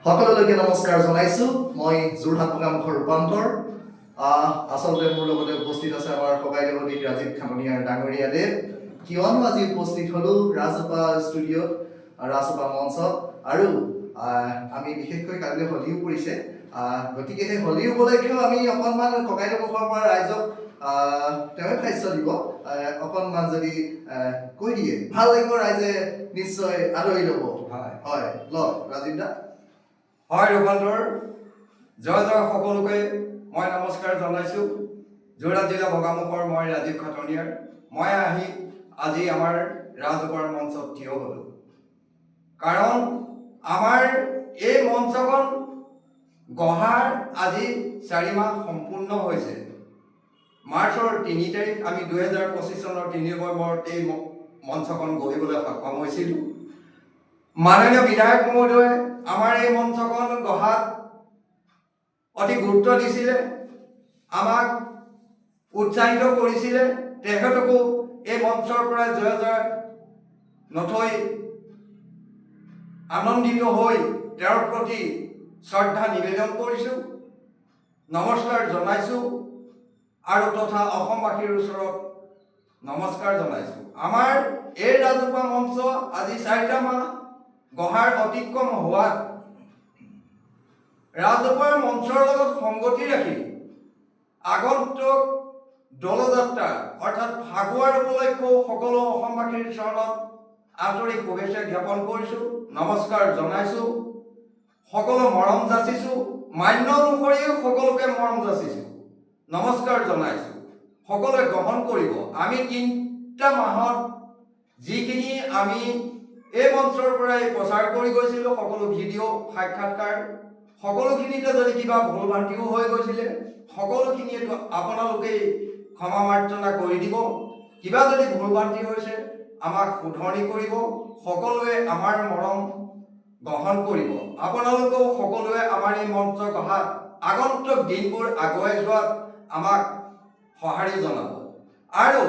সকলোলৈকে নমস্কাৰ জনাইছো। মই যোৰহাট প্ৰকামুখৰ ৰূপান্তৰ। আচলতে মোৰ লগতে উপস্থিত আছে আমাৰ ককাইদেৱদী ৰাজীৱ খাটনিয়াৰ ডাঙৰীয়া দেৱ। কিয়নো আজি উপস্থিত হলো ৰাজসভা ষ্টুডিঅ'ত, ৰাজসভা মঞ্চত, আৰু আমি বিশেষকৈ কালিলৈ হলিও পৰিছে। গতিকে সেই হলি উপলক্ষেও আমি অকণমান ককাইদেৱৰ পৰা ৰাইজক তেওঁ ভাষ্য দিব, অকণমান যদি কৈ দিয়ে ভাল লাগিব, ৰাইজে নিশ্চয় আদৰি ল'ব। হয় লওক ৰাজীৱ দা। হয় ৰূপান্তৰ, জয় জয় সকলোকে মই নমস্কাৰ জনাইছোঁ। যোৰহাট জিলা বগামুখৰ মই ৰাজীৱ খাটনিয়াৰ। মই আহি আজি আমাৰ ৰাজসভাৰ মঞ্চত থিয় হ'লোঁ, কাৰণ আমাৰ এই মঞ্চখন গঢ়াৰ আজি 4 মাহ সম্পূৰ্ণ হৈছে। মাৰ্চৰ 3 তাৰিখ আমি 2025 চনৰ 3 নৱেম্বৰত এই মঞ্চখন গঢ়িবলৈ সক্ষম হৈছিলোঁ। মাননীয় বিধায়ক মহোদয়ে আমাৰ এই মঞ্চখন গঢ়াত অতি গুৰুত্ব দিছিলে, আমাক উৎসাহিত কৰিছিলে। তেখেতকো এই মঞ্চৰ পৰা জয় জয় নথৈ আনন্দিত হৈ তেওঁৰ প্ৰতি শ্ৰদ্ধা নিবেদন কৰিছোঁ, নমস্কাৰ জনাইছোঁ, আৰু তথা অসমবাসীৰ ওচৰত নমস্কাৰ জনাইছোঁ। আমাৰ এই ৰাজহুৱা মঞ্চ আজি 4টা মাহ গঢ়াৰ অতিক্ৰম হোৱাত ৰাজহুৱাৰ মঞ্চৰ লগত সংগতি ৰাখি আগন্তুক দলযাত্ৰা অৰ্থাৎ ফাগুৱাৰ উপলক্ষেও সকলো অসমবাসীৰ চৰণত আন্তৰিক শুভেচ্ছা জ্ঞাপন কৰিছোঁ, নমস্কাৰ জনাইছোঁ, সকলো মৰম যাচিছোঁ, মান্য অনুসৰিও সকলোকে মৰম যাচিছোঁ, নমস্কাৰ জনাইছোঁ। সকলোৱে গ্ৰহণ কৰিব। আমি 3টা মাহত যিখিনি আমি এই মঞ্চৰ পৰাই প্ৰচাৰ কৰি গৈছিলোঁ, সকলো ভিডিঅ' সাক্ষাৎকাৰ, সকলোখিনিতে যদি কিবা ভুল ভ্ৰান্তিও হৈ গৈছিলে, সকলোখিনিয়ে আপোনালোকেই ক্ষমা মাৰ্জনা কৰি দিব। কিবা যদি ভুল ভ্ৰান্তি হৈছে আমাক শুধৰণি কৰিব। সকলোৱে আমাৰ মৰম গ্ৰহণ কৰিব। আপোনালোকেও সকলোৱে আমাৰ এই মঞ্চ গঢ়াত আগন্তুক দিনবোৰ আগুৱাই যোৱাত আমাক সঁহাৰি জনাব। আৰু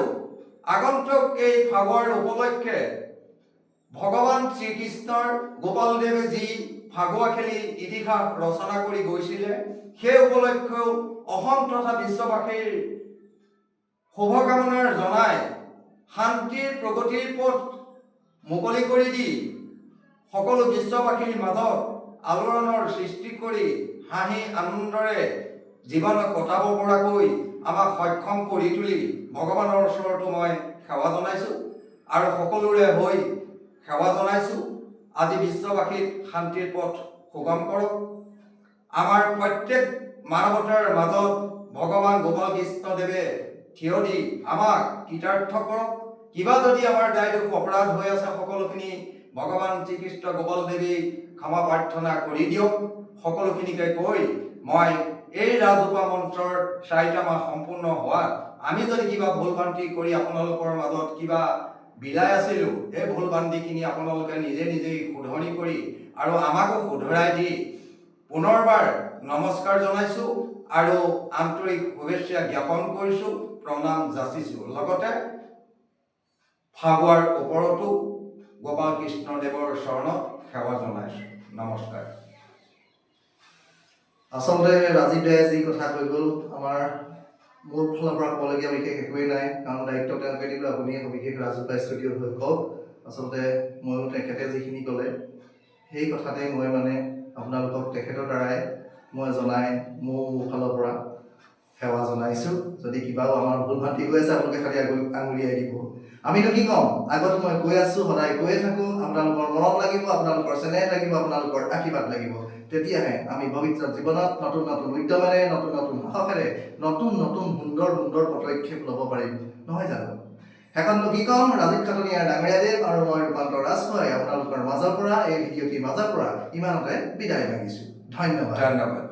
আগন্তুক এই ফাগুৱাৰ উপলক্ষে ভগৱান শ্ৰীকৃষ্ণৰ গোপালদেৱে যি ফাগুৱা খেলি ইতিহাস ৰচনা কৰি গৈছিলে, সেই উপলক্ষেও অসম তথা বিশ্ববাসীৰ শুভকামনা জনাই শান্তিৰ প্ৰগতিৰ পথ মুকলি কৰি দি সকলো বিশ্ববাসীৰ মাজত আলোড়নৰ সৃষ্টি কৰি হাঁহি আনন্দৰে জীৱন কটাব পৰাকৈ আমাক সক্ষম কৰি তুলি ভগৱানৰ ওচৰতো মই সেৱা জনাইছোঁ, আৰু সকলোৰে হৈ সেৱা জনাইছোঁ। আজি বিশ্ববাসীক শান্তিৰ পথ সুগম কৰক। আমাৰ প্ৰত্যেক মানৱতাৰ মাজত ভগৱান গোপাল কৃষ্ণদেৱে থিয় দি আমাক কৃতাৰ্থ কৰক। কিবা যদি আমাৰ দায়দোষ অপৰাধ হৈ আছে, সকলোখিনি ভগৱান শ্ৰীকৃষ্ণ গোপালদেৱে ক্ষমা প্ৰাৰ্থনা কৰি দিয়ক। সকলোখিনিকে কৈ মই এই ৰাজহুৱা মঞ্চৰ 4টা মাহ সম্পূৰ্ণ হোৱাত আমি যদি কিবা ভুল ভ্ৰান্তি কৰি আপোনালোকৰ মাজত কিবা বিলাই আছিলোঁ, এই ভুল ভ্ৰান্তিখিনি আপোনালোকে নিজেই শুধৰণি কৰি আৰু আমাকো শুধৰাই দি পুনৰবাৰ নমস্কাৰ জনাইছোঁ আৰু আন্তৰিক শুভেচ্ছা জ্ঞাপন কৰিছোঁ, প্ৰণাম যাচিছোঁ। লগতে ফাগুৱাৰ ওপৰতো গোপাল কৃষ্ণদেৱৰ চৰণত সেৱা জনাইছোঁ, নমস্কাৰ। আচলতে ৰাজীৱ দায়ে যি কথা কৈ গ'ল, আমাৰ মোৰ ফালৰ পৰা ক'বলগীয়া বিশেষ একোৱেই নাই, কাৰণ দায়িত্ব তেওঁকে দিলোঁ। আপুনি বিশেষ ৰাজসভা ষ্টুডিঅ'ত হৈ কওক। আচলতে ময়ো তেখেতে যিখিনি ক'লে সেই কথাতে মই আপোনালোকক তেখেতৰ দ্বাৰাই মই জনাই মোৰ ফালৰ পৰা সেৱা জনাইছোঁ। যদি কিবাও আমাৰ ভুল ভ্ৰান্তি হৈ আছে, আপোনালোকে খালি আঙুলিয়াই দিব। আমিতো কি ক'ম, আগত মই কৈ আছোঁ, সদায় কৈয়ে থাকোঁ, আপোনালোকৰ মৰম লাগিব, আপোনালোকৰ চেনেহ লাগিব, আপোনালোকৰ আশীৰ্বাদ লাগিব। তেতিয়াহে আমি ভৱিষ্যত জীৱনত নতুন নতুন উদ্যমেৰে, নতুন নতুন সাহসেৰে, নতুন নতুন সুন্দৰ সুন্দৰ পদক্ষেপ ল'ব পাৰিম, নহয় জানো? শেষতনো কি ক'ম, ৰাজীৱ খাটনিয়াৰ ডাঙৰীয়া দেৱ আৰু মই ৰূপান্তৰ ৰাজখোৱাই আপোনালোকৰ মাজৰ পৰা, এই ভিডিঅ'টিৰ মাজৰ পৰা ইমানতে বিদায় মাগিছোঁ। ধন্যবাদ।